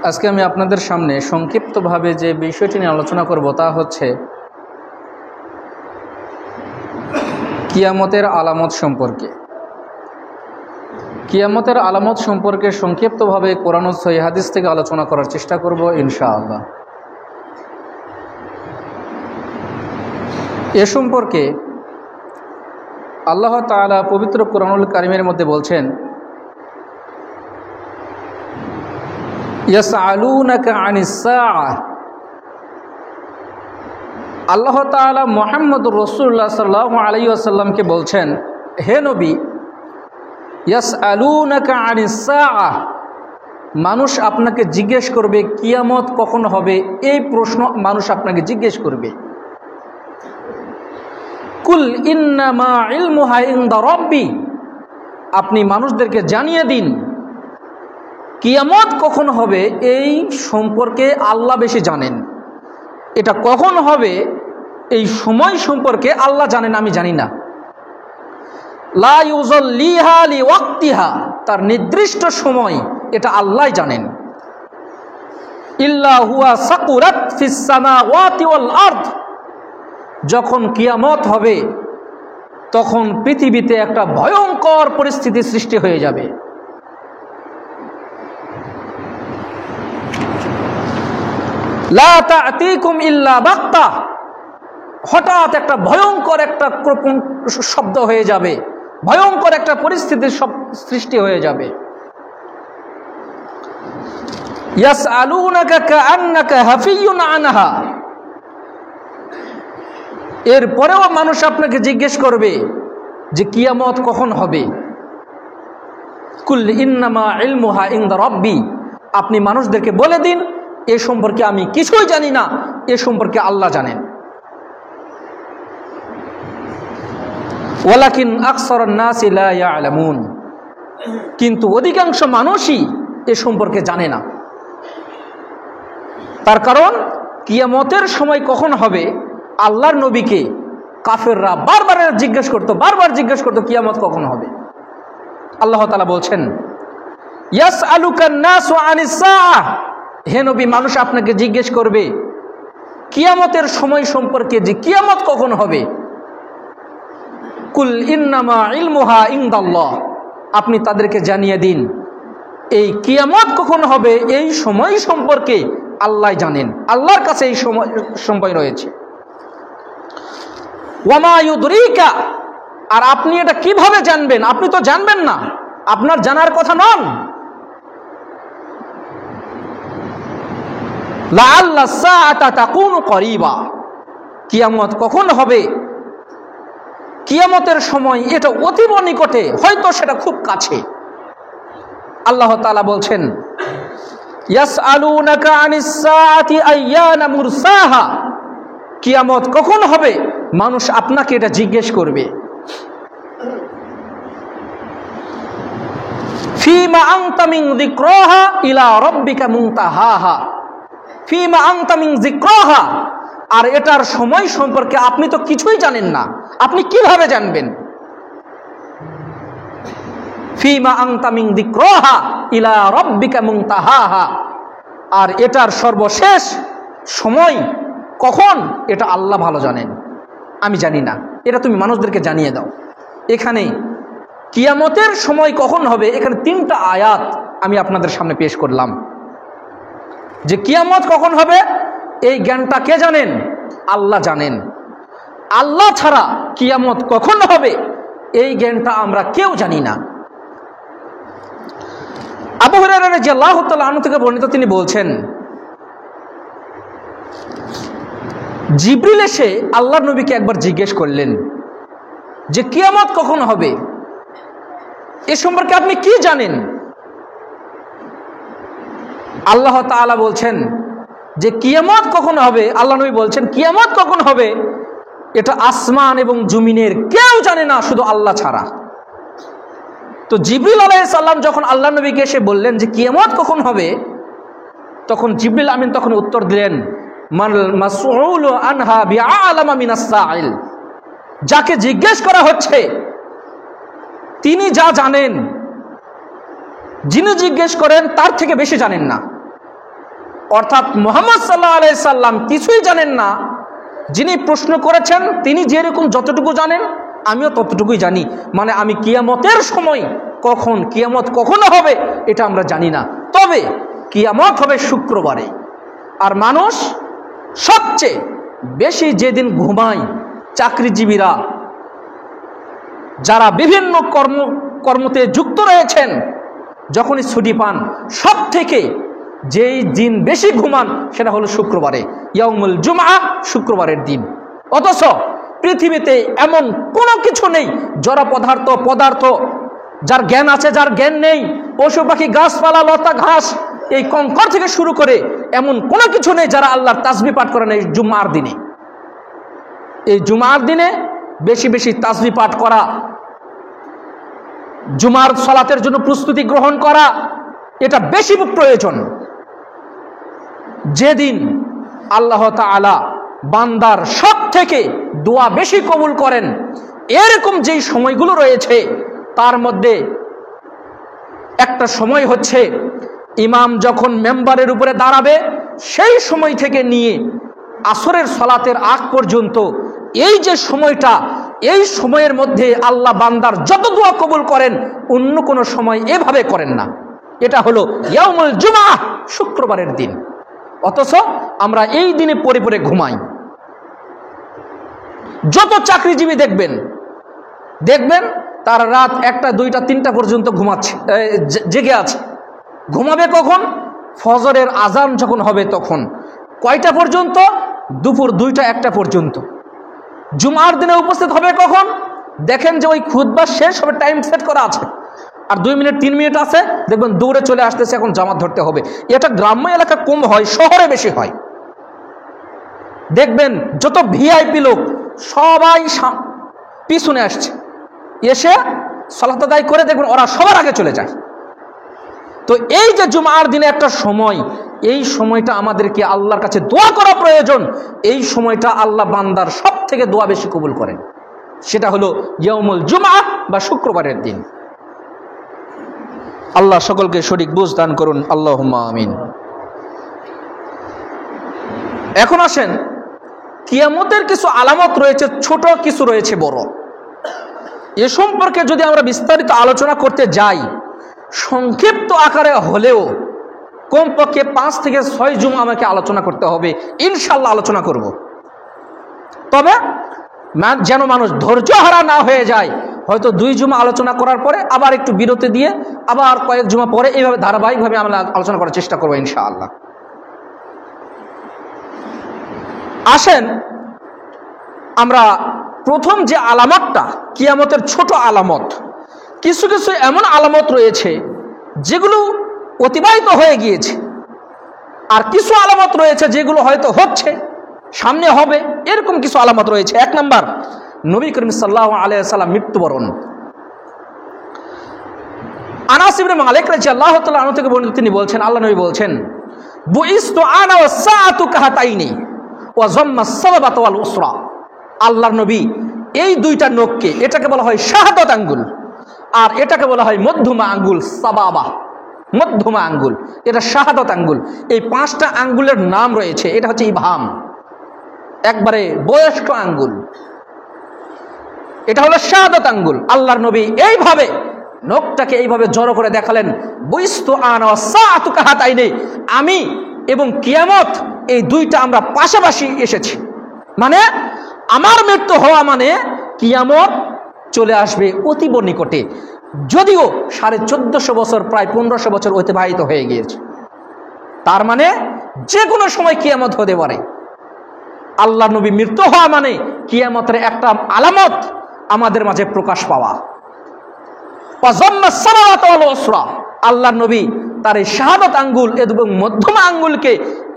আজকে আমি আপনাদের সামনে সংক্ষিপ্তভাবে যে বিষয়টি নিয়ে আলোচনা করব তা হচ্ছে কিয়ামতের আলামত সম্পর্কে। কিয়ামতের আলামত সম্পর্কে সংক্ষিপ্তভাবে কোরআন ও সহিহ হাদিস থেকে আলোচনা করার চেষ্টা করব ইনশাআল্লাহ। এ সম্পর্কে আল্লাহ তাআলা পবিত্র কোরআনুল কারীমের মধ্যে বলছেন, ইয়াসআলুনাকা আনিস সাআহ। আল্লাহ তাআলা মুহাম্মদুর রাসূলুল্লাহ সাল্লাল্লাহু আলাইহি ওয়াসাল্লামকে বলছেন, হে নবী, ইয়াসআলুনাকা আনিস সাআহ, মানুষ আপনাকে জিজ্ঞেস করবে কিয়ামত কখন হবে। এই প্রশ্ন মানুষ আপনাকে জিজ্ঞেস করবে। কুল ইন্নামা ইলমুহা ইনদা রাব্বি, আপনি মানুষদেরকে জানিয়ে দিন কিয়ামত কখন হবে এই সম্পর্কে আল্লাহ বেশি জানেন। এটা কখন হবে এই সময় সম্পর্কে আল্লাহ জানেন, আমি জানি না। লা ইউযাল্লিহা লিওয়াক্তিহা, তার নির্দিষ্ট সময় এটা আল্লাহ জানেন। ইল্লা হুয়া সাকুরাত ফিস সামাওয়াতি ওয়াল আরদ, যখন কিয়ামত হবে তখন পৃথিবীতে একটা ভয়ঙ্কর পরিস্থিতি সৃষ্টি হয়ে যাবে। লা তা'তিকুম ইল্লা বাগতা, হঠাৎ একটা ভয়ঙ্কর একটা শব্দ হয়ে যাবে, ভয়ঙ্কর একটা পরিস্থিতির সৃষ্টি হয়ে যাবে। ইয়াসআলুনাকা কাআন্নাকা হাফিয়্যুন আনহা, এরপরেও মানুষ আপনাকে জিজ্ঞেস করবে যে কিয়ামত কখন হবে। কুল ইন্নামা ইলমুহা ইনদা রাব্বি, আপনি মানুষদেরকে বলে দিন এ সম্পর্কে আমি কিছুই জানি না, এ সম্পর্কে আল্লাহ জানেন। ওয়ালাকিন আকসারুন নাসি লা ইয়ালামুন, কিন্তু অধিকাংশ মানুষই এ সম্পর্কে জানে না। তার কারণ কিয়ামতের সময় কখন হবে আল্লাহর নবীকে কাফেররা বারবার জিজ্ঞেস করতো কিয়ামত কখন হবে। আল্লাহ তাআলা বলছেন, ইয়াসআলুকান নাসু আনিস সাআহ, হে নবী, মানুষ আপনাকে জিজ্ঞেস করবে কিয়ামতের সময় সম্পর্কে যে কিয়ামত কখন হবে। কুল ইন্নামা ইলমুহা ইনদাল্লাহ, আপনি তাদেরকে জানিয়ে দিন এই কিয়ামত কখন হবে এই সময় সম্পর্কে আল্লাহ জানেন, আল্লাহর কাছে এই সময় রয়েছে। ওয়ামা ইউদরিকা, আর আপনি এটা কিভাবে জানবেন? আপনি তো জানবেন না, আপনার জানার কথা নন। লাআল্লা সাআতা তাকুনু করিবা, কিয়ামত কখন হবে, কিয়ামতের সময় এটা অতীব নিকটে, হয়তো সেটা খুব কাছে। আল্লাহ তাআলা বলছেন, ইয়াসআলুনাকা আনিস সাআতি আইয়ানা মুরসাহা, কিয়ামত কখন হবে মানুষ আপনাকে এটা জিজ্ঞেস করবে। ফীমা আনতা মিন যিকরাহা ইলা রাব্বিকা মুনতাহাহা, ফীমা আনতা মিন যিকরাহা, আর এটার সময় সম্পর্কে আপনি তো কিছুই জানেন না, আপনি কিভাবে জানবেন? ফীমা আনতা মিন যিকরাহা ইলা রাব্বিকা মুনতাহাহা, আর এটার সর্বশেষ সময় কখন এটা আল্লাহ ভালো জানেন, আমি জানি না। এটা তুমি মানুষদেরকে জানিয়ে দাও। এখানে কিয়ামতের সময় কখন হবে, এখানে 3টা আয়াত আমি আপনাদের সামনে পেশ করলাম। যে কিয়ামত কখন হবে এই জ্ঞানটা কে জানেন? আল্লাহ জানেন। আল্লাহ ছাড়া কিয়ামত কখন হবে এই জ্ঞানটা আমরা কেউ জানি না। আবু হুরায়রা রাদিয়াল্লাহু তাআলা আনহু থেকে বর্ণিত, তিনি বলছেন, জিবরিল এসে আল্লাহর নবীকে একবার জিজ্ঞেস করলেন যে কিয়ামত কখন হবে, এ সম্পর্কে আপনি কি জানেন? আল্লাহ তাআলা বলছেন যে কিয়ামত কখন হবে, আল্লাহ নবী বলছেন কিয়ামত কখন হবে এটা আসমান এবং জমিনের কেউ জানে না, শুধু আল্লাহ ছাড়া। তো জিবরিল আলাইহিস সালাম যখন আল্লাহ নবীকে এসে বললেন যে কিয়ামত কখন হবে, তখন জিবরিল আমিন তখন উত্তর দিলেন, মাল মাসউলু আনহা বিআলামা মিনাস সাইল, যাকে জিজ্ঞেস করা হচ্ছে তিনি যা জানেন, যিনি জিজ্ঞেস করেন তার থেকে বেশি জানেন না। অর্থাৎ মুহাম্মদ সাল্লাল্লাহু আলাইহি সাল্লাম কিছুই জানেন না। যিনি প্রশ্ন করেছেন তিনি যেরকম যতটুকু জানেন আমিও ততটুকুই জানি। মানে আমি কিয়ামতের সময় কিয়ামত কখন হবে এটা আমরা জানি না, তবে কিয়ামত হবে শুক্রবারে। আর মানুষ সবচেয়ে বেশি যেদিন ঘুমায়, চাকরিজীবীরা যারা বিভিন্ন কর্মতে যুক্ত রয়েছেন, যখনই ছুটি পান সব থেকে যেই দিন বেশি ঘুমান সেটা হলো শুক্রবারে, ইয়াউমুল জুমআ, শুক্রবারের দিন। অথচ পৃথিবীতে এমন কোনো কিছু নেই, জড় পদার্থ যার জ্ঞান আছে যার জ্ঞান নেই, পশু পাখি গাছপালা লতা ঘাস এই কঙ্কর থেকে শুরু করে এমন কোনো কিছু নেই যারা আল্লাহর তাসবিহ পাঠ করেন এই জুমার দিনে। এই জুমার দিনে বেশি বেশি তাসবিহ পাঠ করা, জুমার সালাতের জন্য প্রস্তুতি গ্রহণ করা, এটা বেশি প্রয়োজন। যেদিন আল্লাহ তাআলা বান্দার সব থেকে দোয়া বেশি কবুল করেন, এরকম যেই সময়গুলো রয়েছে তার মধ্যে একটা সময় হচ্ছে ইমাম যখন মেম্বারের উপরে দাঁড়াবে সেই সময় থেকে নিয়ে আসরের সালাতের আগ পর্যন্ত এই যে সময়টা, এই সময়ের মধ্যে আল্লাহ বান্দার যত দোয়া কবুল করেন অন্য কোনো সময় এভাবে করেন না। এটা হলো ইয়াউমুল জুমআ, শুক্রবারের দিন। অথচ আমরা এই দিনে পড়ে পড়ে ঘুমাই। যত চাকরিজীবী দেখবেন তার রাত 1টা 2টা 3টা পর্যন্ত ঘুমাচ্ছে, জেগে আছে। ঘুমাবে কখন? ফজরের আজান যখন হবে তখন। কয়টা পর্যন্ত? দুপুর 2টা 1টা পর্যন্ত। জুমার দিনে উপস্থিত হবে কখন? দেখেন যে ওই খুতবা শেষ হবে, টাইম সেট করা আছে, আর 2 মিনিট 3 মিনিট আছে, দেখবেন দৌড়ে চলে আসতেছে এখন জামাত ধরতে হবে। এটা গ্রাম্য এলাকা কম হয়, শহরে বেশি হয়। দেখবেন যত ভিআইপি লোক সবাই পিছনে আসছে, এসে সালাত আদায় করে দেখবেন ওরা সবার আগে চলে যায়। তো এই যে জুমার দিনে একটা সময়, এই সময়টা আমাদেরকে আল্লাহর কাছে দোয়া করা প্রয়োজন। এই সময়টা আল্লাহ বান্দার সব থেকে দোয়া বেশি কবুল করেন, সেটা হলো ইয়াউমুল জুমআ বা শুক্রবারের দিন। আল্লাহ সকলকে সঠিক বুঝ দান করুন, আল্লাহুম্মা আমিন। এখন আসেন, কিয়ামতের কিছু আলামত রয়েছে, ছোট কিছু রয়েছে বড়। এ সম্পর্কে যদি আমরা বিস্তারিত আলোচনা করতে যাই, সংক্ষিপ্ত আকারে হলেও কমপক্ষে 5 থেকে 6 জুমা আমাকে আলোচনা করতে হবে, ইনশাল্লাহ আলোচনা করব। তবে যেন মানুষ ধৈর্য হারা না হয়ে যায়, হয়তো 2 জুমা আলোচনা করার পরে আবার একটু বিরতি দিয়ে আবার কয়েক জুমা পরে এইভাবে ধারাবাহিকভাবে আমরা আলোচনা করার চেষ্টা করবো ইনশাআল্লাহ। আসেন আমরা প্রথম যে আলামতটা, কিয়ামতের ছোট আলামত, কিছু কিছু এমন আলামত রয়েছে যেগুলো অতিবাহিত হয়ে গিয়েছে, আর কিছু আলামত রয়েছে যেগুলো হয়তো হচ্ছে, সামনে হবে, এরকম কিছু আলামত রয়েছে। 1 নাম্বার, নবী করিম সাল্লাল্লাহু আলাইহি ওয়াসাল্লাম মৃত্যুবরণ। আনাস ইবনে মালিক রাদিয়াল্লাহু তাআলা আনহু থেকে বর্ণিত, তিনি বলছেন, আল্লাহ নবী বলছেন, বুইস্তু আনা ওয়াস সাআতু কাহাতাইনি ওয়া যাম্মাস সাবাবাতু ওয়াল উসরা। আল্লাহর নবী এই 2টা নখকে, এটাকে বলা হয় শাহাদাত আঙ্গুল, আর এটাকে বলা হয় মধ্যমা আঙ্গুল, সাবাবা, মধ্যমা আঙ্গুল, এটা শাহাদাত আঙ্গুল। এই 5টা আঙ্গুলের নাম রয়েছে। এটা হচ্ছে ইবহাম, একবারে বয়স্ক আঙ্গুল, এটা হলো শাহাদাত আঙ্গুল। আল্লাহর নবী এইভাবে নখটাকে এইভাবে জড়ো করে দেখালেন, বুইস্তু আনা ওয়াস সাআতু কাহাতাইনি, আমি এবং কিয়ামত এই 2টা আমরা পাশাপাশি এসেছি। মানে আমার মৃত্যু হওয়া মানে কিয়ামত চলে আসবে অতীব নিকটে। যদিও 1450 বছর, প্রায় 1500 বছর অতিবাহিত হয়ে গিয়েছে, তার মানে যে কোনো সময় কিয়ামত হতে পারে। আল্লাহ নবী মৃত্যু হওয়া মানে কিয়ামতের একটা আলামত আমাদের মাঝে প্রকাশ পাওয়া। আল্লাহ নবী তার এই শাহাদাত আঙ্গুল এবং মধ্যমা আঙ্গুলকে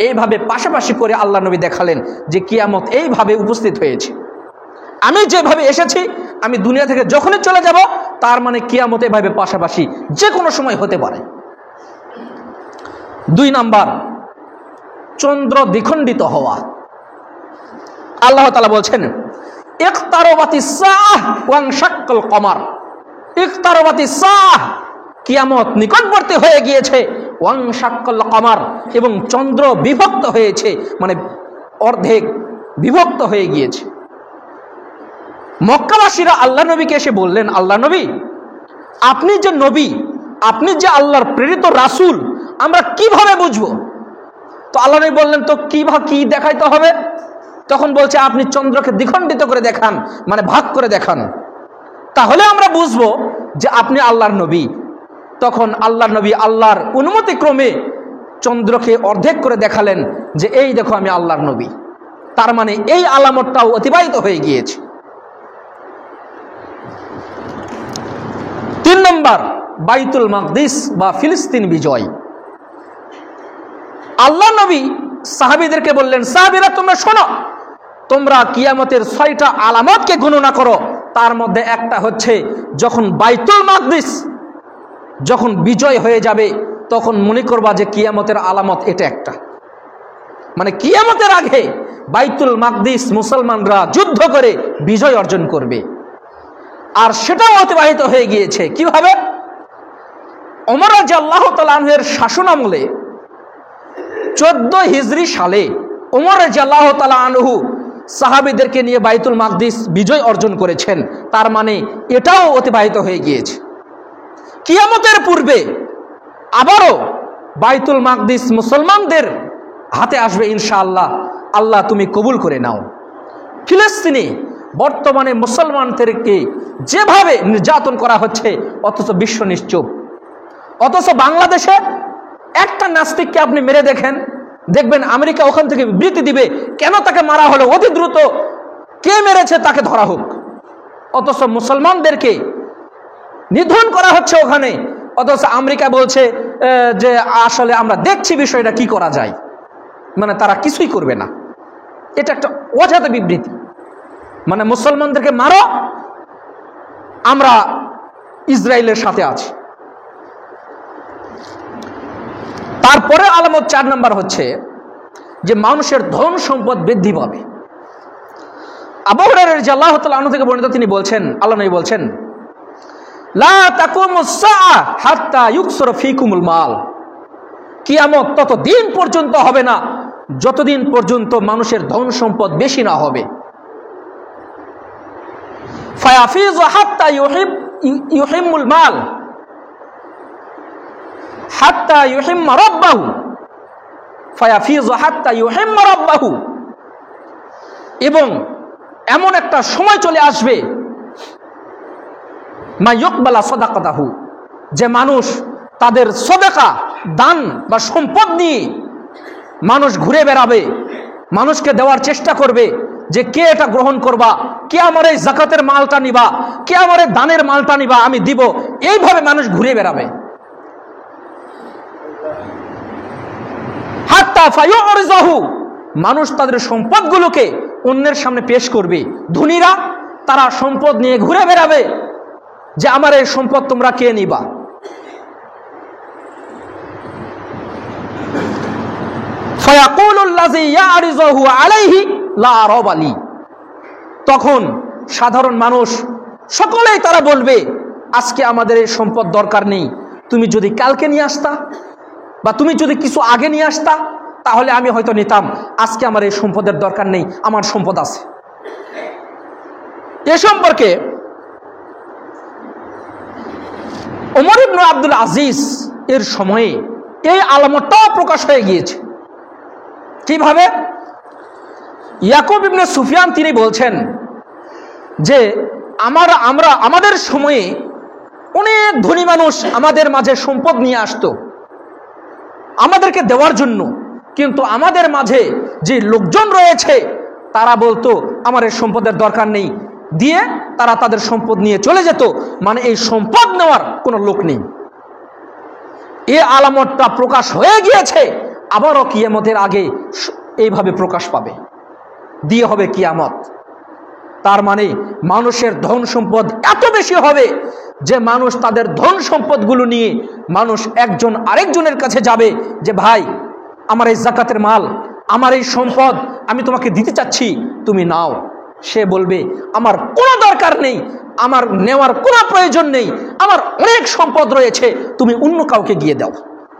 এইভাবে পাশাপাশি করে আল্লাহ নবী দেখালেন যে কিয়ামত এইভাবে উপস্থিত হয়েছে। আমি যেভাবে এসেছি, আমি দুনিয়া থেকে যখনই চলে যাব, তার মানে কিয়ামত এভাবে পাশাপাশি যে কোনো সময় হতে পারে। 2 নাম্বার, চন্দ্র দ্বিখণ্ডিত হওয়া। আল্লাহ তাআলা বলছেন, ইকতারাবাতিস সাআহ ওয়ানশাক্কাল কমার। ইকতারাবাতিস সাআহ, কিয়ামত নিকটবর্তী হয়ে গিয়েছে। ওয়াংশাক্কাল কমার, এবং চন্দ্র বিভক্ত হয়েছে, মানে অর্ধেক বিভক্ত হয়ে গিয়েছে। মক্কাবাসীরা আল্লাহ নবীকে এসে বললেন, আল্লাহ নবী, আপনি যে নবী, আপনি যে আল্লাহর প্রেরিত রাসূল, আমরা কিভাবে বুঝবো? তো আল্লাহ নবী বললেন, তো কি দেখাইতে হবে? তখন বলছে, আপনি চন্দ্রকে দ্বিখণ্ডিত করে দেখান, মানে ভাগ করে দেখান, তাহলে আমরা বুঝবো যে আপনি আল্লাহর নবী। তখন আল্লাহর নবী আল্লাহর অনুমতি ক্রমে চন্দ্রকে অর্ধেক করে দেখালেন যে এই দেখো আমি আল্লাহর নবী। তার মানে এই আলামতটাও অতিবাহিত হয়ে গিয়েছে। 3 নম্বর, বাইতুল মাকদিস বা ফিলিস্তিন বিজয়। আল্লাহ নবী সাহাবীদেরকে বললেন, সাহাবীরা তোমরা শোনো, তোমরা কিয়ামতের 6টা আলামতকে গণনা করো। তার মধ্যে একটা হচ্ছে যখন বাইতুল মাকদিস যখন বিজয় হয়ে যাবে, তখন মনে করবা যে কিয়ামতের আলামত এটা একটা। মানে কিয়ামতের আগে বাইতুল মাকদিস মুসলমানরা যুদ্ধ করে বিজয় অর্জন করবে। আর সেটাও অতিবাহিত হয়ে গিয়েছে। কিভাবে? ওমর রাদিয়াল্লাহু তাআলা আনহুর শাসনামলে 14 হিজরি সালে ওমর রাদিয়াল্লাহু তাআলা আনহু সাহাবীদেরকে নিয়ে বাইতুল মাকদিস বিজয় অর্জন করেছেন। তার মানে এটাও অতিবাহিত হয়ে গিয়েছে। কিয়ামতের পূর্বে আবারও বাইতুল মাকদিস মুসলমানদের হাতে আসবে ইনশাআল্লাহ। আল্লাহ তুমি কবুল করে নাও। ফিলিস্তিনে বর্তমানে মুসলমানদেরকে যেভাবে নির্যাতন করা হচ্ছে, অথচ বিশ্ব নিশ্চুপ। অথচ বাংলাদেশে একটা নাস্তিককে আপনি মেরে দেখবেন আমেরিকা ওখান থেকে বিবৃতি দিবে, কেন তাকে মারা হলো, অতি দ্রুত কে মেরেছে তাকে ধরা হোক। অথচ মুসলমানদেরকে নিধন করা হচ্ছে ওখানে, অথচ আমেরিকা বলছে যে আসলে আমরা দেখছি বিষয়টা কি করা যায়, মানে তারা কিছুই করবে না। এটা একটা অজাত বিবৃতি। মানে মুসলমানদেরকে মারো, আমরা ইসরায়েলের সাথে আছি। তারপরে আলামত 4 নম্বর হচ্ছে যে মানুষের ধন সম্পদ বৃদ্ধি পাবে। আবু হুরায়রা রাদিয়াল্লাহু তাআলা আনহু থেকে বর্ণিত, তিনি বলছেন, আল্লাহ নবী বলছেন, লা তাকুমুস সাআ হাত্তা ইউকসরা ফীকুমুল মাল। কিয়ামত ততদিন পর্যন্ত হবে না যতদিন পর্যন্ত মানুষের ধন সম্পদ বেশি না হবে। ফায়াফিযু হাত্তা ইউহিম্মুল মাল হাত্তা ইউহিম্মা রাব্বাহু, ফায়াফিযু হাত্তা ইউহিম্মা রাব্বাহু। এবং এমন একটা সময় চলে আসবে, মা ইউকবালা সাদাকাতাহু, যে মানুষ তাদের সদকা দান বা সম্পদ নিয়ে মানুষ ঘুরে বেড়াবে, মানুষকে দেওয়ার চেষ্টা করবে যে কে এটা গ্রহণ করবা, কে আমার এই যাকাতের মালটা নিবা, কে আমার এই দানের মালটা নিবা, আমি দিব। এইভাবে মানুষ ঘুরে বেড়াবে। হাত্তা ফায়ুরজাহু, মানুষ তাদের সম্পদগুলোকে অন্যের সামনে পেশ করবে। ধনীরা তারা সম্পদ নিয়ে ঘুরে বেড়াবে যে আমার এই সম্পদ তোমরা কে নিবা। ফায়াকুলুল্লাযী ইয়ারিযুহু আলাইহি লা রাবালি, তখন সাধারণ মানুষ সকলেই তারা বলবে, আজকে আমাদের এই সম্পদ দরকার নেই, তুমি যদি কালকে নিয়ে আসতা বা তুমি যদি কিছু আগে নিয়ে আসতা তাহলে আমি হয়তো নিতাম, আজকে আমার এই সম্পদের দরকার নেই, আমার সম্পদ আছে। এ সম্পর্কে ওমর ইবনে আব্দুল আজিজ এর সময়ে এই আলামতটাও প্রকাশ হয়ে গিয়েছে। কিভাবে? ইয়াকুব ইবনে সুফিয়ান তিনি বলছেন যে আমাদের সময়ে অনেক ধনী মানুষ আমাদের মাঝে সম্পদ নিয়ে আসতো আমাদেরকে দেওয়ার জন্য, কিন্তু আমাদের মাঝে যে লোকজন রয়েছে তারা বলতো আমার এই সম্পদের দরকার নেই, দিয়ে তারা তাদের সম্পদ নিয়ে চলে যেত। মানে এই সম্পদ নেওয়ার কোনো লোক নেই। এই আলামতটা প্রকাশ হয়ে গিয়েছে, আবারও কিয়ামতের আগে এইভাবে প্রকাশ পাবে, দিয়ে হবে কিয়ামত। তার মানে মানুষের ধন সম্পদ এত বেশি হবে যে মানুষ তাদের ধন সম্পদগুলো নিয়ে মানুষ একজন আরেকজনের কাছে যাবে যে ভাই আমার এই যাকাতের মাল, আমার এই সম্পদ আমি তোমাকে দিতে চাচ্ছি, তুমি নাও। সে বলবে আমার কোনো দরকার নেই, আমার নেওয়ার কোনো প্রয়োজন নেই, আমার অনেক সম্পদ রয়েছে, তুমি অন্য কাউকে গিয়ে দাও।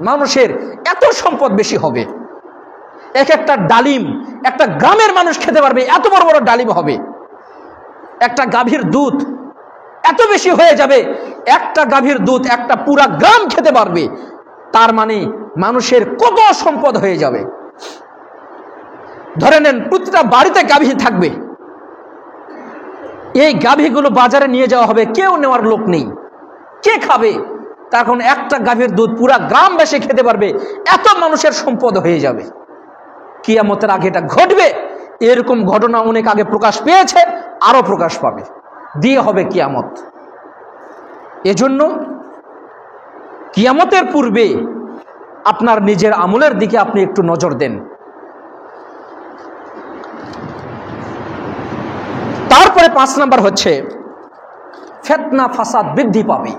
মানুষের এত সম্পদ বেশি হবে। এক একটা ডালিম একটা গ্রামের মানুষ খেতে পারবে, এত বড় বড় ডালিম হবে। একটা গাভীর দুধ এত বেশি হয়ে যাবে, একটা গাভীর দুধ একটা পুরা গ্রাম খেতে পারবে। তার মানে মানুষের কত সম্পদ হয়ে যাবে। ধরে নেন প্রতিটা বাড়িতে গাভী থাকবে, এই গাভীগুলো বাজারে নিয়ে যাওয়া হবে, কেউ নেওয়ার লোক নেই, কে খাবে? তখন একটা গাভীর দুধ পুরা গ্রামবাসী খেতে পারবে, এত মানুষের সম্পদ হয়ে যাবে। কিয়ামতের আগে এটা ঘটবে। এরকম ঘটনা অনেক আগে প্রকাশ পেয়েছে, আরো প্রকাশ পাবে, দিয়ে হবে কিয়ামত। এজন্য কিয়ামতের পূর্বে আপনার নিজের আমলের দিকে আপনি একটু নজর দেন। তারপরে 5 নাম্বার হচ্ছে ফিতনা ফাসাদ বৃদ্ধি পাবে।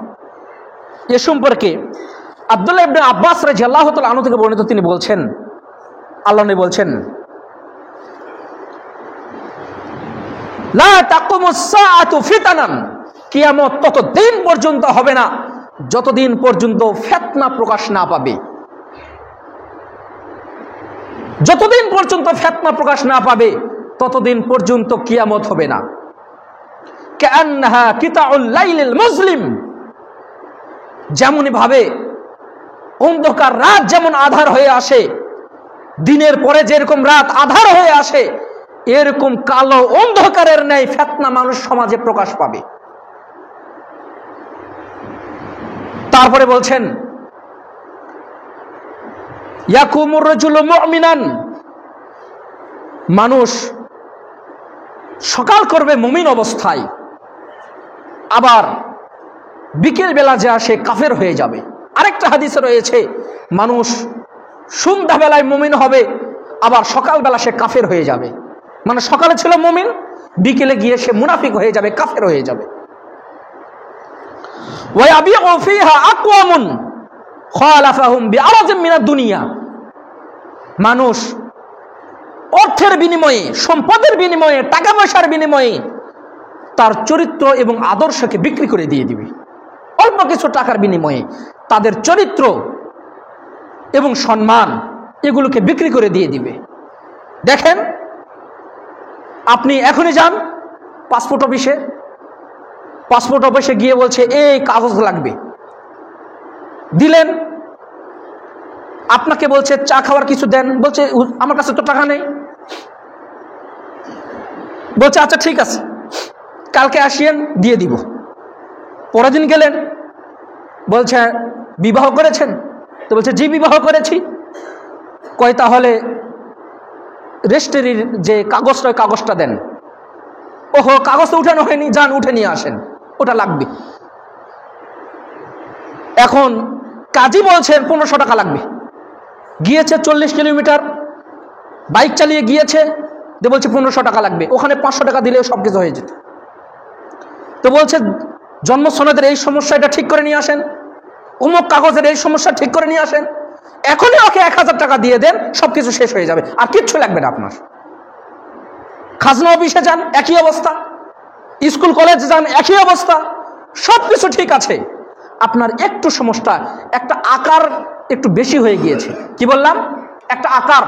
এ সম্পর্কে আব্দুল্লাহ ইবনে আব্বাস রাদিয়াল্লাহু তাআলা আনহু থেকে বর্ণিত, তিনি বলছেন, আল্লাহ নবী বলছেন, লা তাকুমুস সাআতু ফিতানান, কিয়ামত ততদিন পর্যন্ত হবে না যতদিন পর্যন্ত ফিতনা প্রকাশ না পাবে। যতদিন পর্যন্ত ফিতনা প্রকাশ না পাবে ততদিন পর্যন্ত কিয়ামত হবে না। কান্নাহা কিতাউল লাইলিল মুজলিম, যেমন ভাবে অন্ধকার রাত যেমন আধার হয়ে আসে, দিনের পরে যেরকম রাত আধার হয়ে আসে, এরকম কালো অন্ধকারের ন্যায় ফিতনা মানুষ সমাজে প্রকাশ পাবে। তারপরে বলছেন, ইয়াকুমুর রাজুলু মুমিনান, মানুষ সকাল করবে মুমিন অবস্থায়, আবার বিকেল বেলা যে আসে কাফের হয়ে যাবে। আরেকটা হাদিসে রয়েছে, মানুষ সন্ধ্যা বেলায় মুমিন হবে, আবার সকালবেলা সে কাফের হয়ে যাবে। মানে সকালে ছিল মুমিন, বিকেলে গিয়ে সে মুনাফিক হয়ে যাবে, কাফের হয়ে যাবে। ওয়া ইয়াবিউ ফিহা আকওয়ামুন খালাফাহুম বিআরাজিম মিনাদ দুনিয়া, মানুষ অর্থের বিনিময়ে, সম্পদের বিনিময়ে, টাকা পয়সার বিনিময়ে তার চরিত্র এবং আদর্শকে বিক্রি করে দিয়ে দিবে। অল্প কিছু টাকার বিনিময়ে তাদের চরিত্র এবং সম্মান এগুলোকে বিক্রি করে দিয়ে দিবে। দেখেন, আপনি এখনই যান পাসপোর্ট অফিসে, পাসপোর্ট অফিসে গিয়ে বলছে এই কাগজ লাগবে, দিলেন, আপনাকে বলছে চা খাওয়ার কিছু দেন, বলছে আমার কাছে তো টাকা নেই, বলছে আচ্ছা ঠিক আছে কালকে আসিয়েন দিয়ে দিব। পরের দিন গেলেন, বলছে বিবাহ করেছেন? তো বলছে জি বিবাহ করেছি। কয় তাহলে রেজিস্ট্রির যে কাগজটা, ওই কাগজটা দেন। ওহো, কাগজ তো উঠানো হয়নি, যান উঠে নিয়ে আসেন, ওটা লাগবে। এখন কাজী বলছেন 1500 টাকা লাগবে, গিয়েছে 40 কিলোমিটার বাইক চালিয়ে গিয়েছে, তো বলছে 1500 টাকা লাগবে, ওখানে 500 টাকা দিলেও সব কিছু হয়ে যেত। তো বলছে জন্ম সনদের এই সমস্যা, এটা ঠিক করে নিয়ে আসেন, অমুক কাগজের এই সমস্যা ঠিক করে নিয়ে আসেন, এখনই ওকে 1000 টাকা দিয়ে দেন, সবকিছু শেষ হয়ে যাবে, আর কিচ্ছু লাগবে না আপনার। খাজনা অফিসে যান, একই অবস্থা, স্কুল কলেজে যান, একই অবস্থা, সবকিছু ঠিক আছে, আপনার একটু সমস্যা, একটা আকার একটু বেশি হয়ে গিয়েছে। কি বললাম? একটা আকার।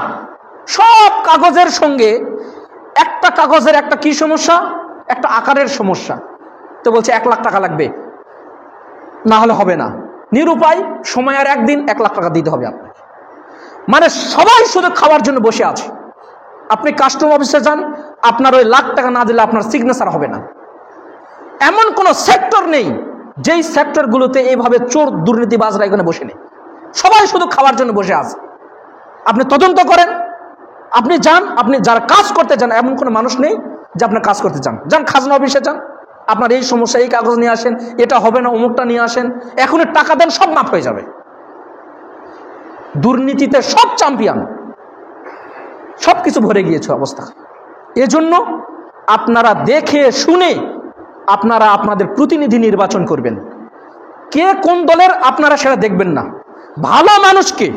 সব কাগজের সঙ্গে একটা কাগজের একটা কি সমস্যা? একটা আকারের সমস্যা। তো বলছে 1 লাখ টাকা লাগবে, না হলে হবে না, নিরুপায়, সময় আর একদিন, 1 লাখ টাকা দিতে হবে আপনাকে। মানে সবাই শুধু খাওয়ার জন্য বসে আছে। আপনি কাস্টম অফিসে যান, আপনার ওই লাখ টাকা না দিলে আপনার সিগনেচার হবে না। এমন কোন সেক্টর নেই যেই সেক্টরগুলোতে এইভাবে চোর দুর্নীতিবাজরা এখানে বসে নেই, সবাই শুধু খাওয়ার জন্য বসে আছে। আপনি তদন্ত করেন, আপনি যান, আপনি যারা কাজ করতে যান, এমন কোনো মানুষ নেই যে আপনার কাজ করতে যান। যান খাজনা অফিসে যান, আপনার এই সমস্যা, এই কাগজ নিয়ে আসেন, এটা হবে না, অমুকটা নিয়ে আসেন, এখনই টাকা দেন, সব মাফ হয়ে যাবে। দুর্নীতিতে সব চ্যাম্পিয়ন, সব কিছু ভরে গিয়েছে অবস্থা। এজন্য আপনারা দেখে শুনে আপনারা আপনাদের প্রতিনিধি নির্বাচন করবেন। কে কোন দলের আপনারা সেটা দেখবেন না, ভালো মানুষকে,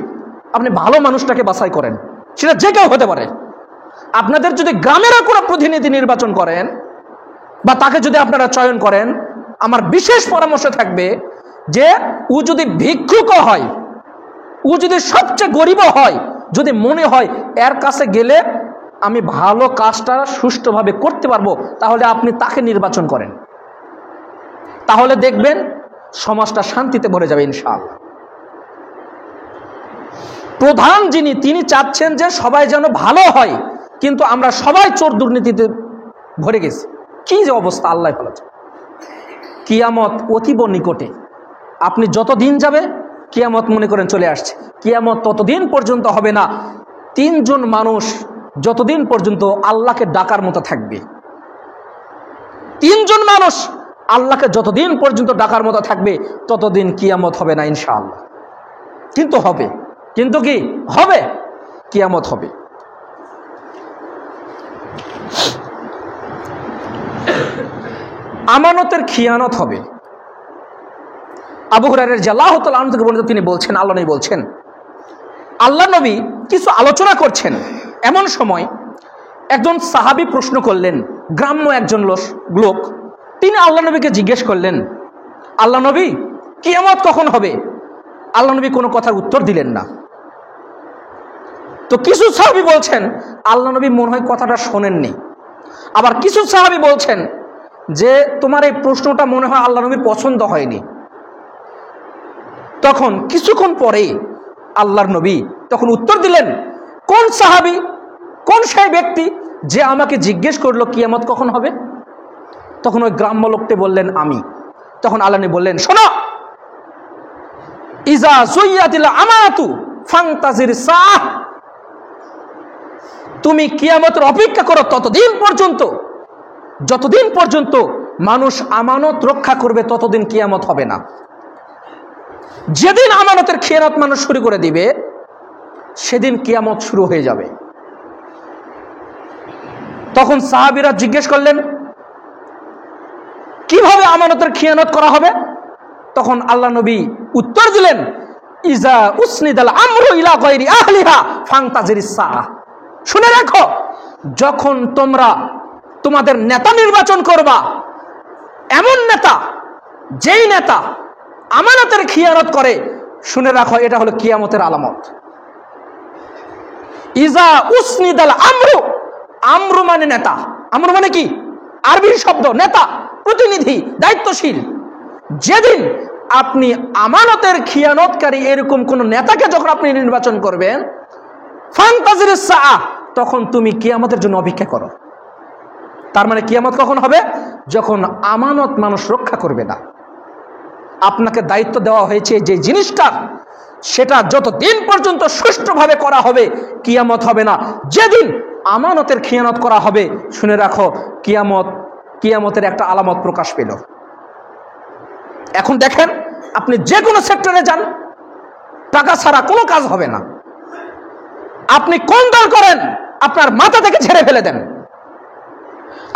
আপনি ভালো মানুষটাকে বাছাই করেন, সেটা যে কেউ হতে পারে। আপনাদের যদি গ্রামেরও কোনো প্রতিনিধি নির্বাচন করেন বা তাকে যদি আপনারা চয়ন করেন, আমার বিশেষ পরামর্শ থাকবে যে ও যদি ভিক্ষুক হয়, ও ও যদি সবচেয়ে গরিব হয়, যদি মনে হয় এর কাছে গেলে আমি ভালো কাজটা সুষ্ঠুভাবে করতে পারবো, তাহলে আপনি তাকে নির্বাচন করেন, তাহলে দেখবেন সমাজটা শান্তিতে ভরে যাবে ইনশাআল্লাহ। প্রধান যিনি, তিনি চাচ্ছেন যে সবাই যেন ভালো হয়, কিন্তু আমরা সবাই চোর দুর্নীতিতে ভরে গেছি। কি যে অবস্থা, আল্লাহ ভালো জানে। কিয়ামত অতীব নিকটে, আপনি যত দিন যাবে কিয়ামত মনে করেন চলে আসছে। কিয়ামত ততদিন পর্যন্ত হবে না, তিনজন মানুষ যতদিন পর্যন্ত আল্লাহকে ডাকার মতো থাকবে, তিনজন মানুষ আল্লাহকে যতদিন পর্যন্ত ডাকার মতো থাকবে ততদিন কিয়ামত হবে না ইনশাআল্লাহ। কিন্তু হবে, কিন্তু কি হবে, কিয়ামত হবে। আমানতের খিয়ানত হবে। আবু হুরায়রা রাদিয়াল্লাহু তাআলা আনহু থেকে বর্ণিত, তিনি বলছেন, আল্লাহ নবী বলছেন, আল্লাহ নবী কিছু আলোচনা করছেন, এমন সময় একজন সাহাবী প্রশ্ন করলেন, গ্রাম্য একজন লোক, তিনি আল্লাহ নবীকে জিজ্ঞেস করলেন, আল্লাহ নবী কিয়ামত কখন হবে? আল্লাহ নবী কোনো কথার উত্তর দিলেন না। তো কিছু সাহাবী বলছেন আল্লাহ নবী মনে হয় কথাটা শোনেননি, আবার কিছু সাহাবী বলছেন যে তোমার এই প্রশ্নটা মনে হয় আল্লাহ নবীর পছন্দ হয়নি। তখন কিছুক্ষণ পরে আল্লাহর নবী তখন উত্তর দিলেন, কোন সাহাবী, কোন সেই ব্যক্তি যে আমাকে জিজ্ঞেস করলো কিয়ামত কখন হবে? তখন ওই গ্রাম্য লোকটি বললেন, আমি। তখন আল্লাহ নবী বললেন, শোনো, ইজা সুইয়াতিল আমাতু ফান্তাজির সাহ, তুমি কিয়ামতের অপেক্ষা করো ততদিন পর্যন্ত, যতদিন পর্যন্ত মানুষ আমানত রক্ষা করবে ততদিন কিয়ামত হবে না। যেদিন আমানতের খেয়ানত মানুষ শুরু করে দিবে সেদিন কিয়ামত শুরু হয়ে যাবে। তখন সাহাবীরা জিজ্ঞেস করলেন, কিভাবে আমানতের খেয়ানত করা হবে? তখন আল্লাহ নবী উত্তর দিলেন, ইজা উসনিদাল আমরু ইলা গায়রি আহলিহা ফান্তাজিরিস সাআহ, শুনে রাখো, যখন তোমরা তোমাদের নেতা নির্বাচন করবা, এমন নেতা যেই নেতা আমানতের খিয়ানত করে, শুনে রাখো এটা হলো কিয়ামতের আলামত। ইজা উসনিদাল আমরু, আমরু মানে নেতা, আমরু মানে কি? আরবি শব্দ, নেতা, প্রতিনিধি, দায়িত্বশীল। যেদিন আপনি আমানতের খিয়ানতকারী এরকম কোন নেতাকে যখন আপনি নির্বাচন করবেন, ফান্তাজিরিস সাআহ, তখন তুমি কিয়ামতের জন্য অপেক্ষা করো। তার মানে কিয়ামত কখন হবে? যখন আমানত মানুষ রক্ষা করবে না। আপনাকে দায়িত্ব দেওয়া হয়েছে যে জিনিসটা, সেটা যতদিন পর্যন্ত সুষ্ঠুভাবে করা হবে কিয়ামত হবে না। যেদিন আমানতের খিয়ানত করা হবে, শুনে রাখো কিয়ামতের একটা আলামত প্রকাশ পেল। এখন দেখেন, আপনি যে কোনো সেক্টরে যান, টাকা ছাড়া কোনো কাজ হবে না। আপনি কোন দল করেন, আপনার মাথা থেকে ঝেড়ে ফেলে দেন।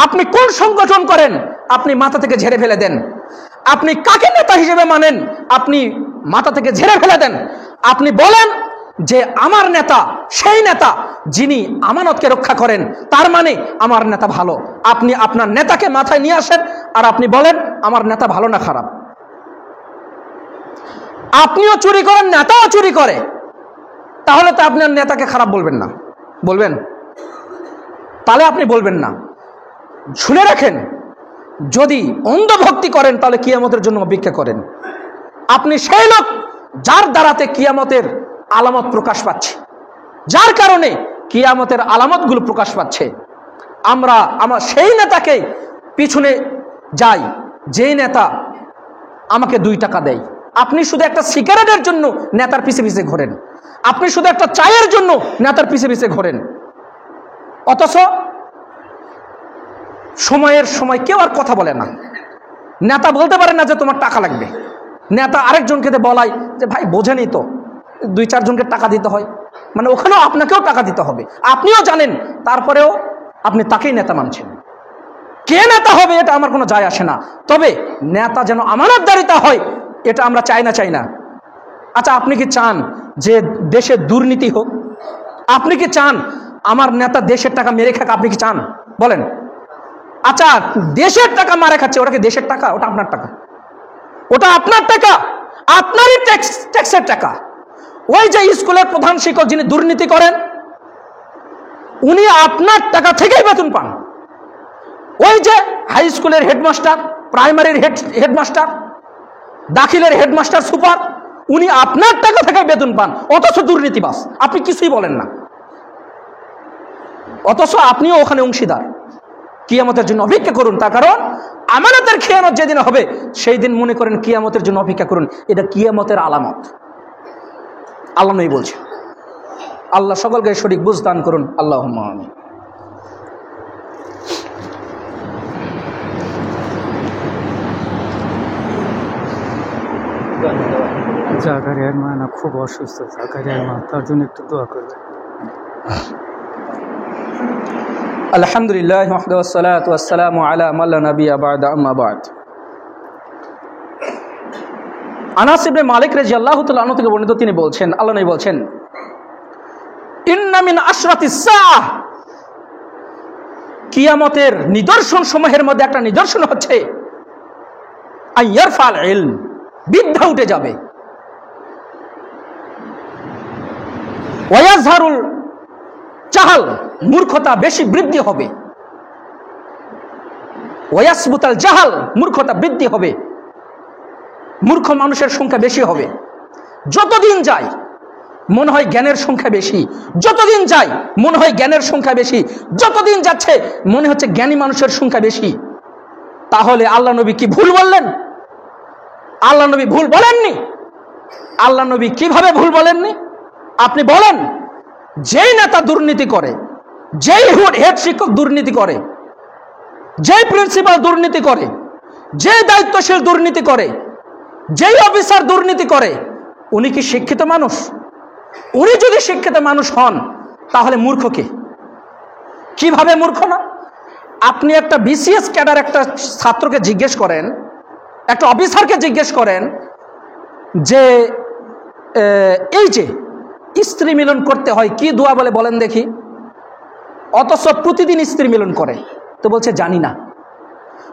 আপনি কোন সংগঠন করেন, আপনি মাথা থেকে ঝেড়ে ফেলে দেন। আপনি কাকে নেতা হিসেবে মানেন, আপনি মাথা থেকে ঝেড়ে ফেলে দেন। আপনি বলেন যে আমার নেতা সেই নেতা যিনি আমানতকে রক্ষা করেন, তার মানে আমার নেতা ভালো। আপনি আপনার নেতাকে মাথায় নিয়ে আসেন আর আপনি বলেন আমার নেতা ভালো না খারাপ। আপনিও চুরি করেন, নেতাও চুরি করে, তাহলে তো আপনার নেতাকে খারাপ বলবেন না, বলবেন? তাহলে আপনি বলবেন না। শুনে রাখেন, যদি অন্ধভক্তি করেন তাহলে কিয়ামতের জন্য অপেক্ষা করেন। আপনি সেই লোক যার দ্বারাতে কিয়ামতের আলামত প্রকাশ পাচ্ছে, যার কারণে কিয়ামতের আলামতগুলো প্রকাশ পাচ্ছে। আমরা সেই নেতাকে পিছনে যাই যেই নেতা আমাকে 2 টাকা দেয়। আপনি শুধু একটা সিগারেটের জন্য নেতার পিছে পিছে ঘোরেন, আপনি শুধু একটা চায়ের জন্য নেতার পিছে পিছে ঘোরেন, অথচ সময়ের সময় কেউ আর কথা বলে না। নেতা বলতে পারে না যে তোমার টাকা লাগবে। নেতা আরেকজনকে বলাই যে ভাই বোঝেনি তো, 2-4 জনকে টাকা দিতে হয়, মানে ওখানেও আপনাকেও টাকা দিতে হবে, আপনিও জানেন, তারপরেও আপনি তাকেই নেতা মানছেন। কে নেতা হবে এটা আমার কোনো যায় আসে না, তবে নেতা যেন আমানতদারিতা হয় এটা আমরা চাই না। আচ্ছা, আপনি কি চান যে দেশে দুর্নীতি হোক? আপনি কি চান আমার নেতা দেশের টাকা মেরে খাক? আপনি কি চান? বলেন। আচ্ছা, দেশের টাকা মারে খাচ্ছে, ওটা কি দেশের টাকা? ওটা আপনার টাকা, ওটা আপনার টাকা, আপনারই ট্যাক্সের টাকা। ওই যে স্কুলের প্রধান শিক্ষক যিনি দুর্নীতি করেন, উনি আপনার টাকা থেকেই বেতন পান। ওই যে হাই স্কুলের হেডমাস্টার, প্রাইমারির হেডমাস্টার, দাখিলের হেডমাস্টার, সুপার, উনি আপনার টাকা থেকে বেতন পান, অথচ দুর্নীতিবাজ। আপনি কিছুই বলেন না, অথচ আপনিও ওখানে অংশীদার। কিয়ামতের জন্য অপেক্ষা করুন। তার কারণ আমানতের খেয়ানত যেদিন হবে সেই দিন মনে করেন কিয়ামতের জন্য অপেক্ষা করুন। এটা কিয়ামতের আলামত, আল্লাহ নবী বলছে। আল্লাহ সকলকে সঠিক বুঝ দান করুন। আল্লাহুম্মা আমিন। জাকারিয়ার মা না খুব অসুস্থ, জাকারিয়ার মা, তার জন্য একটু দোয়া করবেন। আলহামদুলিল্লাহ ওয়াহদাহু ওয়াসসালাতু ওয়াসসালামু আলা মান লা নাবিয়্যা বা'দা, আম্মা বা'দ। আনাস ইবনে মালিক রাদিয়াল্লাহু তাআলা আনহু থেকে বর্ণিত, তিনি বলছেন, আল্লাহ নবী বলছেন, ইন্না মিন আশরাতিস সাআহ, কিয়ামতের নিদর্শন সমূহের মধ্যে একটা নিদর্শন হচ্ছে আইয়ারফাল ইলম, বিদ্যা উঠে যাবে, ওয়ায়াজহারুল জাহাল, মূর্খতা বেশি বৃদ্ধি হবে, ওয়ায়াসবুতাল জাহাল, মূর্খতা বৃদ্ধি হবে, মূর্খ মানুষের সংখ্যা বেশি হবে। যতদিন যায় মনে হয় জ্ঞানের সংখ্যা বেশি, যতদিন যায় মনে হয় জ্ঞানের সংখ্যা বেশি, যতদিন যাচ্ছে মনে হচ্ছে জ্ঞানী মানুষের সংখ্যা বেশি। তাহলে আল্লাহ নবী কি ভুল বললেন? আল্লাহ নবী ভুল বলেননি। আল্লাহ নবী কিভাবে ভুল বলেননি? আপনি বলেন, যেই নেতা দুর্নীতি করে, যেই হেড শিক্ষক দুর্নীতি করে, যেই প্রিন্সিপাল দুর্নীতি করে, যে দায়িত্বশীল দুর্নীতি করে, যেই অফিসার দুর্নীতি করে, উনি কি শিক্ষিত মানুষ? উনি যদি শিক্ষিত মানুষ হন তাহলে মূর্খ কে? কিভাবে মূর্খ না? আপনি একটা বিসিএস ক্যাডার একটা ছাত্রকে জিজ্ঞেস করেন, একটা অফিসারকে জিজ্ঞেস করেন যে এই যে স্ত্রী মিলন করতে হয় কি দোয়া বলে বলেন দেখি, অথচ প্রতিদিন স্ত্রী মিলন করে, তো বলছে জানি না।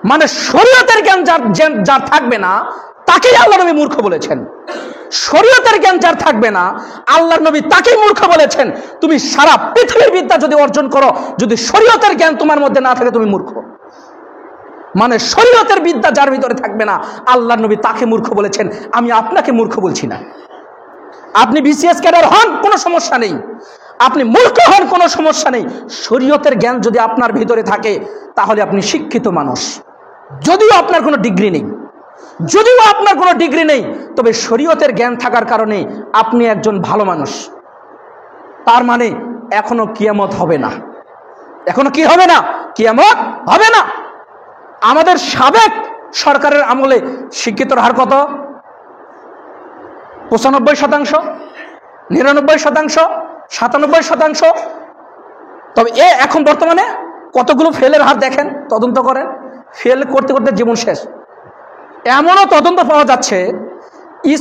মানে শরীয়তের জ্ঞান যার থাকবে না তাকেই আল্লাহ নবী মূর্খ বলেছেন। শরীয়তের জ্ঞান যার থাকবে না আল্লাহর নবী তাকেই মূর্খ বলেছেন। তুমি সারা পৃথিবীর বিদ্যা যদি অর্জন করো, যদি শরীয়তের জ্ঞান তোমার মধ্যে না থাকে তুমি মূর্খ। মানে শরীয়তের বিদ্যা যার ভিতরে থাকবে না আল্লাহর নবী তাকে মূর্খ বলেছেন। আমি আপনাকে মূর্খ বলছি না। আপনি বিসিএস ক্যাডার হন কোনো সমস্যা নেই, আপনি মূর্খ হন কোনো সমস্যা নেই। শরীয়তের জ্ঞান যদি আপনার ভিতরে থাকে তাহলে আপনি শিক্ষিত মানুষ। যদিও আপনার কোনো ডিগ্রি নেই, যদিও আপনার কোনো ডিগ্রি নেই, তবে শরীয়তের জ্ঞান থাকার কারণে আপনি একজন ভালো মানুষ। তার মানে এখনো কিয়ামত হবে না। এখনো কি হবে না? কিয়ামত হবে না। আমাদের সাবেক সরকারের আমলে শিক্ষিতর হার কত? 95%, 99%, 97%। তবে এখন বর্তমানে কতগুলো ফেলের হার দেখেন, তদন্ত করেন। ফেল করতে করতে জীবন শেষ। এমনও তদন্ত পাওয়া যাচ্ছে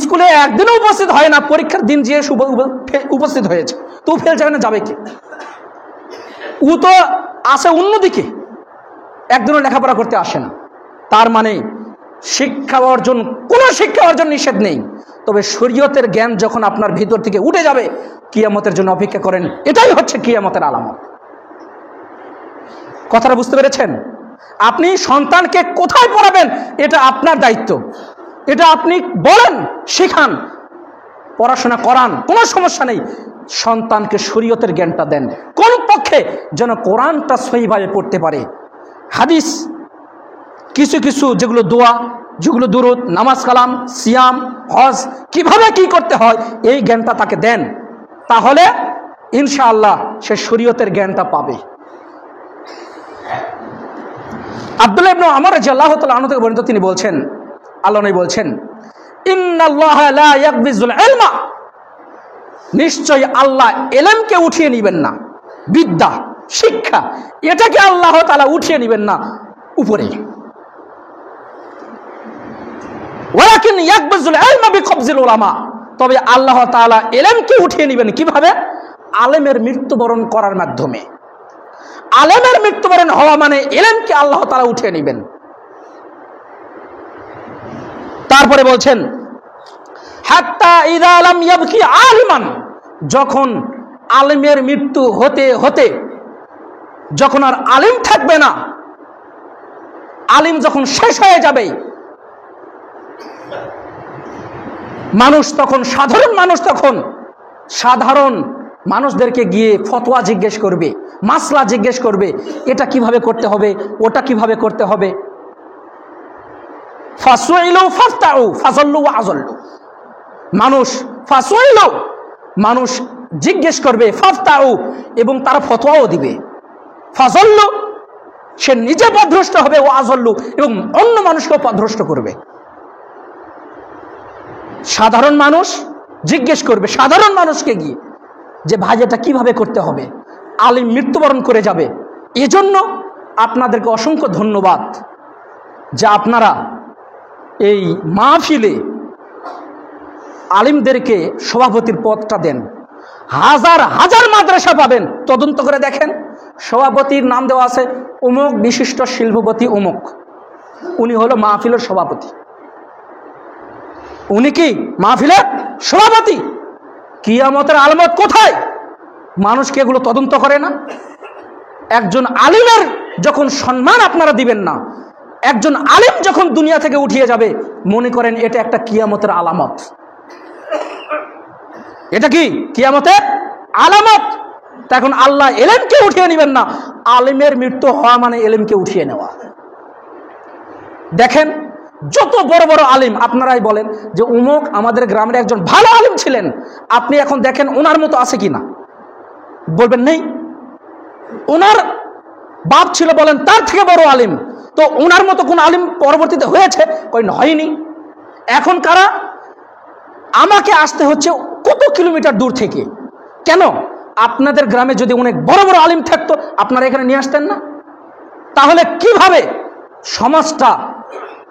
স্কুলে একদিনও উপস্থিত হয় না, পরীক্ষার দিন যে উপস্থিত হয়েছে, তো ফেল যাবে না, যাবে কি? ও তো আসে অন্যদিকে, একদিনও লেখাপড়া করতে আসে না। তার মানে শিক্ষা অর্জন, কোনো শিক্ষা অর্জন নিষেধ নেই, তবে শরীয়তের জ্ঞান যখন আপনার ভিতর থেকে উঠে যাবে কিয়ামতের জন্য অপেক্ষা করেন। এটাই হচ্ছে কিয়ামতের আলামত। কথাটা বুঝতে পেরেছেন? আপনি সন্তানকে কোথায় পড়াবেন এটা আপনার দায়িত্ব। এটা আপনি বলেন, শেখান, পড়াশোনা করান, কোনো সমস্যা নেই। সন্তানকে শরীয়তের জ্ঞানটা দেন, কোন পক্ষে যেন কোরআনটা সহিভাবে পড়তে পারে। হাদিস কিছু কিছু যেগুলো দোয়া, যেগুলো দুরূদ, নামাজ কালাম, সিয়াম, হজ কিভাবে কি করতে হয় এই জ্ঞানটা তাকে দেন, তাহলে ইনশাআল্লাহ সে শরীয়তের জ্ঞানটা পাবে। আব্দুল্লাহ ইবনে আমর রাদিয়াল্লাহু তাআলা আনহু থেকে বর্ণিত, তিনি বলছেন, আল্লাহ নবী বলছেন, ইন্নাল্লাহা লা ইয়াকবিজুল ইলমা, নিশ্চয় আল্লাহ ইলমকে উঠিয়ে নেবেন না, বিদ্যা শিক্ষা এটাকে আল্লাহ তাআলা উঠিয়ে নেবেন না উপরে। ওয়ালাকিন ইয়াকবিজুল ইলমা বিকবজিল উলামা, তবে আল্লাহ তাআলা ইলমকে উঠিয়ে নেবেন কিভাবে? আলেমের মৃত্যুবরণ করার মাধ্যমে। আলেমের মৃত্যুবরণ হওয়া মানে ইলমকে আল্লাহ তাআলা উঠিয়ে নেবেন। তারপরে বলছেন, হাত্তা ইযা লাম ইয়াবকি আলিমান, যখন আলিমের মৃত্যু হতে হতে যখন আর আলিম থাকবে না, আলিম যখন শেষ হয়ে যাবে, মানুষ তখন সাধারণ মানুষদেরকে গিয়ে ফতোয়া জিজ্ঞেস করবে, মাসলা জিজ্ঞেস করবে, এটা কিভাবে করতে হবে, ওটা কিভাবে করতে হবে। ফাসুইলু ফাফতাউ ফাযাল্লু ওয়া আযাল্লু, মানুষ জিজ্ঞেস করবে, ফাফতাউ, এবং তারা ফতোয়াও দিবে। ফাযাল্লু, সে নিজে পথভ্রষ্ট হবে, ও আযাল্লু, এবং অন্য মানুষকেও পথভ্রষ্ট করবে। সাধারণ মানুষ জিজ্ঞেস করবে সাধারণ মানুষকে গিয়ে যে ভাই এটা কিভাবে করতে হবে, আলিম মৃত্যুবরণ করে যাবে। এজন্য আপনাদেরকে অসংখ্য ধন্যবাদ যে আপনারা এই মাহফিলে আলিমদেরকে সভাপতির পদটা দেন। হাজার হাজার মাদ্রাসা পাবেন, তদন্ত করে দেখেন, সভাপতির নাম দেওয়া আছে অমুক বিশিষ্ট শিল্পপতি অমুক, উনি হলো মাহফিলের সভাপতি। উনি কি মাহফিলের সভাপতি? কিয়ামতের আলামত কোথায়? মানুষকে এগুলো তদন্ত করে না। একজন আলিমের যখন সম্মান আপনারা দিবেন না, একজন আলিম যখন দুনিয়া থেকে উঠিয়ে যাবে, মনে করেন এটা একটা কিয়ামতের আলামত। এটা কি কিয়ামতের আলামত? তখন আল্লাহ এলেমকে উঠিয়ে নেবেন না, আলিমের মৃত্যু হওয়া মানে এলেমকে উঠিয়ে নেওয়া। দেখেন যত বড় বড় আলিম, আপনারাই বলেন যে উমুক আমাদের গ্রামের একজন ভালো আলিম ছিলেন, আপনি এখন দেখেন ওনার মতো আছে কিনা, বলবেন নেই। ওনার বাপ ছিল, বলেন তার থেকে বড় আলিম, তো ওনার মতো কোন আলিম পরবর্তীতে হয়েছে? হয়নি। এখন কারা? আমাকে আসতে হচ্ছে কত কিলোমিটার দূর থেকে। কেন? আপনাদের গ্রামে যদি অনেক বড় বড় আলিম থাকতো, আপনারা এখানে নিয়ে আসতেন না? তাহলে কিভাবে সমাজটা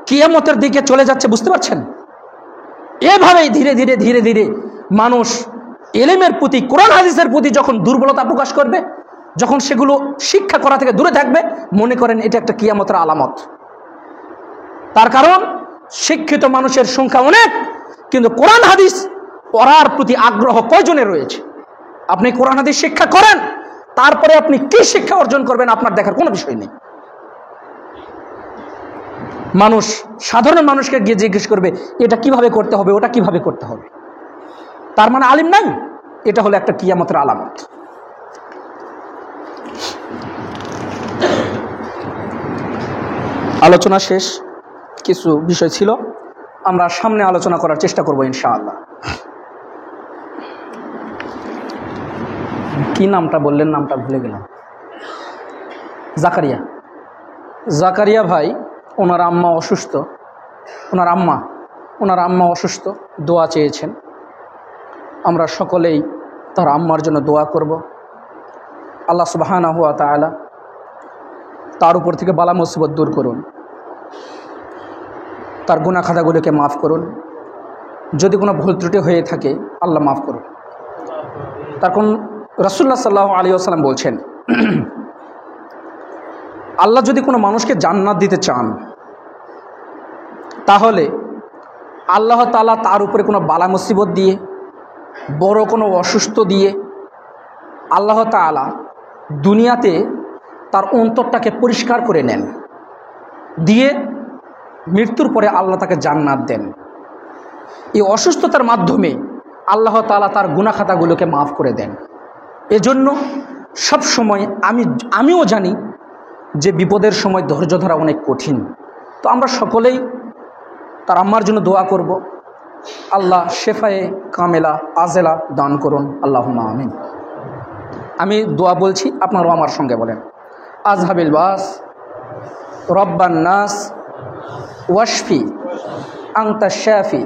কিয়ামতের দিকে চলে যাচ্ছে বুঝতে পারছেন? এভাবেই ধীরে ধীরে ধীরে ধীরে মানুষ ইলমের প্রতি, কোরআন হাদিসের প্রতি যখন দুর্বলতা প্রকাশ করবে, যখন সেগুলো শিক্ষা করা থেকে দূরে থাকবে, মনে করেন এটা একটা কিয়ামতের আলামত। তার কারণ শিক্ষিত মানুষের সংখ্যা অনেক, কিন্তু কোরআন হাদিস পড়ার প্রতি আগ্রহ কয়জনের রয়েছে? আপনি কোরআন হাদিস শিক্ষা করেন, তারপরে আপনি কি শিক্ষা অর্জন করবেন আপনার দেখার কোনো বিষয় নেই। মানুষ সাধারণ মানুষকে গিয়ে জিজ্ঞেস করবে এটা কিভাবে করতে হবে, ওটা কিভাবে করতে হবে, তার মানে আলিম নাই। এটা হলো একটা কিয়ামতের আলামত। আলোচনা শেষ, কিছু বিষয় ছিল আমরা সামনে আলোচনা করার চেষ্টা করব ইনশাআল্লাহ। কি নামটা বললেন? নামটা ভুলে গেলাম। জাকারিয়া ভাই, ওনার আম্মা অসুস্থ, ওনার আম্মা অসুস্থ, দোয়া চেয়েছেন। আমরা সকলেই তার আম্মার জন্য দোয়া করব। আল্লাহ সুবহানাহু ওয়া তাআলা তার উপর থেকে বালা মুসিবত দূর করুন, তার গুনাহ খাতাগুলোকে মাফ করুন। যদি কোনো ভুল ত্রুটি হয়ে থাকে আল্লাহ মাফ করুন। তার কোন রাসূলুল্লাহ সাল্লাল্লাহু আলাইহি ওয়াসাল্লাম বলছেন, আল্লাহ যদি কোনো মানুষকে জান্নাত দিতে চান, তাহলে আল্লাহ তাআলা তার উপরে কোনো বালা মুসিবত দিয়ে, বড় কোনো অসুস্থ দিয়ে, আল্লাহ তাআলা দুনিয়াতে তার অন্তরটাকে পরিষ্কার করে নেন, দিয়ে মৃত্যুর পরে আল্লাহ তাকে জান্নাত দেন। এই অসুস্থতার মাধ্যমে আল্লাহ তাআলা তার গুনাহ খাতাগুলোকে মাফ করে দেন। এজন্য সব সময় আমিও জানি যে বিপদের সময় ধৈর্য ধরা অনেক কঠিন। তো আমরা সকলেই তার আম্মার জন্য দোয়া করব, আল্লাহ শেফায়ে কামেলা আজেলা দান করুন, আল্লাহুম্মা আমিন। আমি দোয়া বলছি, আপনারাও আমার সঙ্গে বলেন। আজহাবিল বাস রব্বান নাস ওয়াশফি আনতা শাফি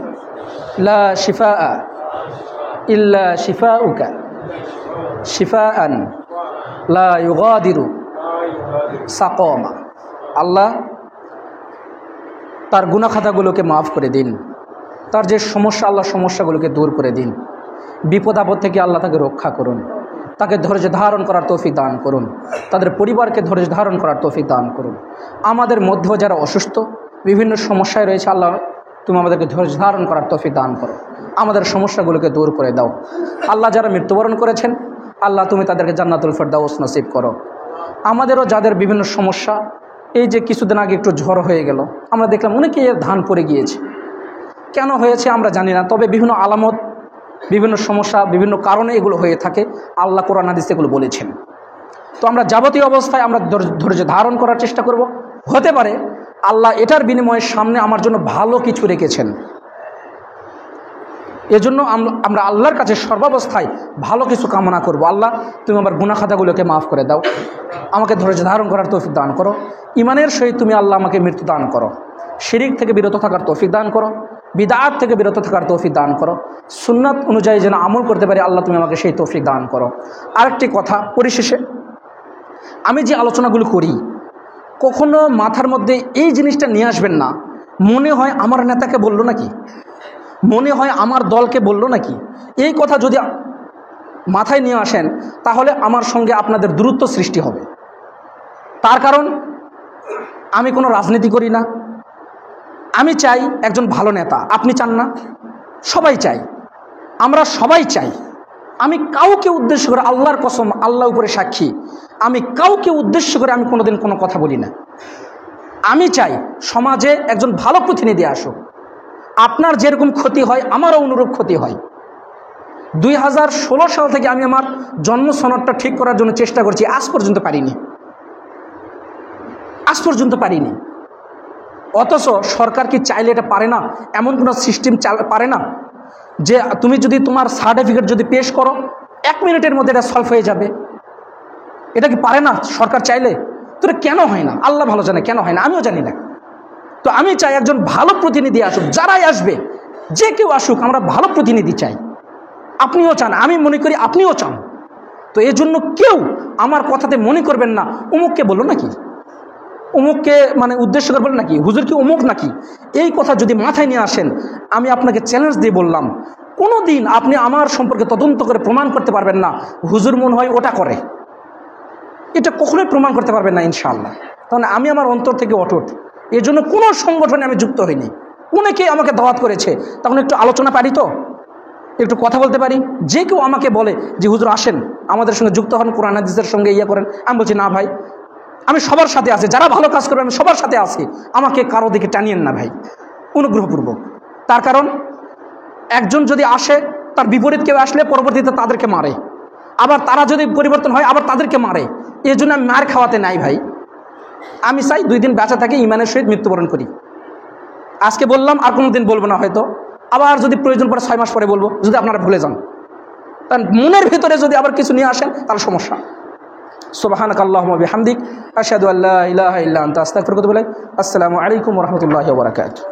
লা শিফাআ ইল্লা শিফাউকা শিফাআন লা ইউগাদিরু সাকমা। আল্লাহ তার গুনাহ খাতাগুলোকে মাফ করে দিন, তার যে সমস্যা, আল্লাহ সমস্যাগুলোকে দূর করে দিন। বিপদ আপদ থেকে আল্লাহ তাকে রক্ষা করুন, তাকে ধৈর্য ধারণ করার তৌফিক দান করুন, তাদের পরিবারকে ধৈর্য ধারণ করার তৌফিক দান করুন। আমাদের মধ্যেও যারা অসুস্থ, বিভিন্ন সমস্যায় রয়েছে, আল্লাহ তুমি আমাদেরকে ধৈর্য ধারণ করার তৌফিক দান করো। আমাদের সমস্যাগুলোকে দূর করে দাও। আল্লাহ যারা মৃত্যুবরণ করেছেন আল্লাহ তুমি তাদেরকে জান্নাতুল ফেরদাউস নসিব করো। আমাদেরও যাদের বিভিন্ন সমস্যা, এই যে কিছুদিন আগে একটু ঝড় হয়ে গেল, আমরা দেখলাম অনেকেই ধান পড়ে গিয়েছে। কেন হয়েছে আমরা জানি না, তবে বিভিন্ন আলামত, বিভিন্ন সমস্যা, বিভিন্ন কারণে এগুলো হয়ে থাকে। আল্লাহ কোরআন হাদিসে এগুলো বলেছেন। তো আমরা যাবতীয় অবস্থায় আমরা ধৈর্য ধারণ করার চেষ্টা করব। হতে পারে আল্লাহ এটার বিনিময়ে সামনে আমার জন্য ভালো কিছু রেখেছেন। এজন্য আমরা আল্লাহর কাছে সর্বাবস্থায় ভালো কিছু কামনা করব। আল্লাহ তুমি আমার গুনাহ খাতাগুলোকে মাফ করে দাও, আমাকে ধৈর্য ধারণ করার তৌফিক দান করো, ইমানের সহিত তুমি আল্লাহ আমাকে মৃত্যু দান করো, শিরিক থেকে বিরত থাকার তৌফিক দান করো, বিদআত থেকে বিরত থাকার তৌফিক দান করো, সুন্নাত অনুযায়ী যেন আমল করতে পারি আল্লাহ তুমি আমাকে সেই তৌফিক দান করো। আরেকটি কথা পরিশেষে, আমি যে আলোচনাগুলো করি কখনো মাথার মধ্যে এই জিনিসটা নিয়ে আসবেন না, মনে হয় আমার নেতাকে বললো নাকি, মনে হয় আমার দলকে বললো নাকি। এই কথা যদি মাথায় নিয়ে আসেন তাহলে আমার সঙ্গে আপনাদের দূরত্ব সৃষ্টি হবে। তার কারণ আমি কোনো রাজনীতি করি না, আমি চাই একজন ভালো নেতা। আপনি চান না? সবাই চাই, আমরা সবাই চাই। আমি কাউকে উদ্দেশ্য করে, আল্লাহর কসম, আল্লাহ উপরে সাক্ষী, আমি কাউকে উদ্দেশ্য করে আমি কোনোদিন কোনো কথা বলি না। আমি চাই সমাজে একজন ভালো প্রতিনিধি আসুক। আপনার যেরকম ক্ষতি হয় আমারও অনুরূপ ক্ষতি হয়। 2016 সাল থেকে আমি আমার জন্ম সনদটা ঠিক করার জন্য চেষ্টা করছি, আজ পর্যন্ত পারিনি। অথচ সরকার কি চাইলে এটা পারে না? এমন কোনো সিস্টেম পারে না যে তুমি যদি তোমার সার্টিফিকেট যদি পেশ করো 1 মিনিটের মধ্যে এটা সলভ হয়ে যাবে? এটা কি পারে না সরকার চাইলে? তো এটা কেন হয় না? আল্লাহ ভালো জানে কেন হয় না, আমিও জানি না। তো আমি চাই একজন ভালো প্রতিনিধি আসুক, যারাই আসবে, যে কেউ আসুক, আমরা ভালো প্রতিনিধি চাই। আপনিও চান, আমি মনে করি আপনিও চান। তো এই জন্য কেউ আমার কথাতে মনে করবেন না অমুককে বললো নাকি, অমুককে মানে উদ্দেশ্য করে বলেন নাকি, হুজুর কি অমুক নাকি। এই কথা যদি মাথায় নিয়ে আসেন, আমি আপনাকে চ্যালেঞ্জ দিয়ে বললাম, কোনো দিন আপনি আমার সম্পর্কে তদন্ত করে প্রমাণ করতে পারবেন না হুজুর মনে হয় ওটা করে। এটা কখনোই প্রমাণ করতে পারবেন না ইনশাআল্লাহ। তাহলে আমি আমার অন্তর থেকে অটুট। এই জন্য কোনো সংগঠনে আমি যুক্ত হইনি। অনেকেই আমাকে দাওয়াত করেছে, তখন একটু আলোচনা পারি, তো একটু কথা বলতে পারি। যে কেউ আমাকে বলে যে হুজুর আসেন আমাদের সঙ্গে যুক্ত হন, কোরআন হাদিসের সঙ্গে ইয়ে করেন, আমি বলছি না ভাই, আমি সবার সাথে আছি, যারা ভালো কাজ করবে আমি সবার সাথে আছি, আমাকে কারো দিকে টানিয়েন না ভাই, অনুগ্রহপূর্বক। তার কারণ একজন যদি আসে, তার বিপরীত কেউ আসলে পরবর্তীতে তাদেরকে মারে, আবার তারা যদি পরিবর্তন হয় আবার তাদেরকে মারে। এই জন্য আমি মার খাওয়াতে নাই ভাই। আমি চাই 2 দিন বেঁচে থাকি, ইমানের সহিত মৃত্যুবরণ করি। আজকে বললাম, আর কোনো দিন বলবো না, হয়তো আবার যদি প্রয়োজন পড়ে 6 মাস পরে বলবো, যদি আপনারা ভুলে যান। কারণ মনের ভিতরে যদি আবার কিছু নিয়ে আসেন তাহলে সমস্যা। সুবহানাকাল্লাহুম্মা বিহামদিক, আশহাদু আল্লা ইলাহা ইল্লা আনতা, আস্তাগফিরুকা ওয়া আতুবু ইলাইক। আসসালামু আলাইকুম ওয়া রাহমাতুল্লাহি ওয়া বারাকাতুহু।